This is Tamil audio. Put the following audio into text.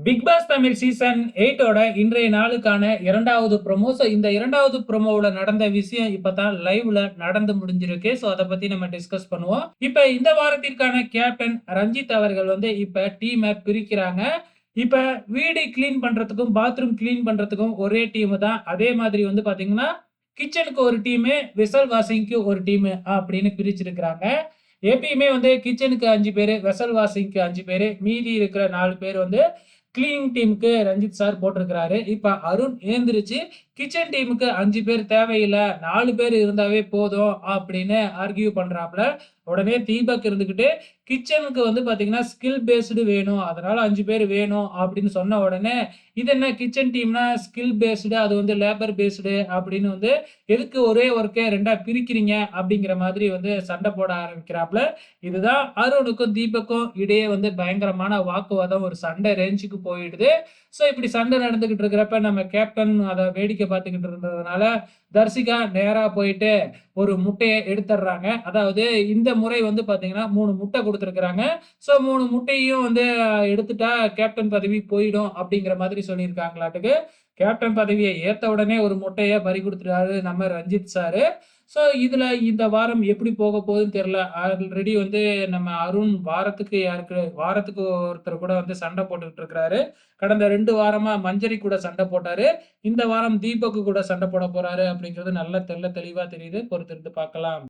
பிக் பாஸ் தமிழ் சீசன் 8ஓட இன்றைய நாளுக்கான 2வது ப்ரோமோ. இந்த 2வது ப்ரோமோவுல நடந்த விஷயம் இப்பதான் லைவ்ல நடந்து முடிஞ்சிருக்கு. அத பத்தி நம்ம டிஸ்கஸ் பண்ணுவோம். இப்ப இந்த வாரத்திற்கான கேப்டன் ரஞ்சித் அவர்கள் இப்ப டீம பிரிக்கிறாங்க. இப்ப வீடு கிளீன் பண்றதுக்கும், பாத்ரூம் கிளீன் பண்றதுக்கும் ஒரே டீம் தான். அதே மாதிரி பாத்தீங்கன்னா, கிச்சனுக்கு ஒரு டீமு, வெசல் வாஷிங்க்கு ஒரு டீமு அப்படின்னு பிரிச்சிருக்கிறாங்க. எப்பயுமே கிச்சனுக்கு 5 பேரு, வெசல் வாஷிங்க்கு 5 பேரு, மீதி இருக்கிற 4 பேர் கிளீனிங் டீமுக்கு ரஞ்சித் சார் போட்டிருக்கிறாரு. இப்ப அருண் எழுந்திருச்சு கிச்சன் டீமுக்கு 5 பேர் தேவையில்ல, 4 பேர் இருந்தாவே போதும் அப்படின்னு ஆர்கியூ பண்றாப்ல. உடனே தீபக் இருந்துகிட்டு கிச்சனுக்கு பாத்தீங்கன்னா ஸ்கில் பேஸ்டு வேணும். அதனால 5 பேர் வேணும் அப்படின்னு சொன்ன உடனே, இது என்ன கிச்சன் டீம்னா ஸ்கில் பேஸ்டு, அது லேபர் பேஸ்டு அப்படின்னு எதுக்கு ஒரே ஒர்க்கே 2ஆ பிரிக்கிறீங்க அப்படிங்கிற மாதிரி சண்டை போட ஆரம்பிக்கிறாப்ல. இதுதான் அருணுக்கும் தீபக்கும் இடையே பயங்கரமான வாக்குவாதம், ஒரு சண்டை ரேஞ்சுக்கு போயிடுது. இப்படி சண்டை நடந்துகிட்டு இருக்கிறப்ப நம்ம கேப்டன் அத வேடிக்கை பார்த்துக்கிட்டு இருந்ததுனால, தர்சிகா நேரா போயிட்டு ஒரு முட்டைய எடுத்துடுறாங்க. அதாவது இந்த முறை பார்த்தீங்கன்னா 3 முட்டை குடுத்துருக்காங்க. 3 முட்டையும் எடுத்துட்டா கேப்டன் பதவி போயிடும் அப்படிங்கிற மாதிரி சொல்லியிருக்காங்களாட்டுக்கு. கேப்டன் பதவிய ஏத்த உடனே ஒரு முட்டைய பறி குடுத்துட்டாரு நம்ம ரஞ்சித் சாரு. இதுல இந்த வாரம் எப்படி போக போகுதுன்னு தெரியல. ஆல்ரெடி நம்ம அருண் வாரத்துக்கு ஒருத்தர் கூட சண்டை போட்டுக்கிட்டு இருக்கிறாரு. கடந்த 2 வாரமா மஞ்சரி கூட சண்டை போட்டாரு. இந்த வாரம் தீபக் கூட சண்டை போட போறாரு அப்படிங்கிறது நல்லா தெள்ளத் தெளிவா தெரியுது. பொறுத்திருந்து பார்க்கலாம்.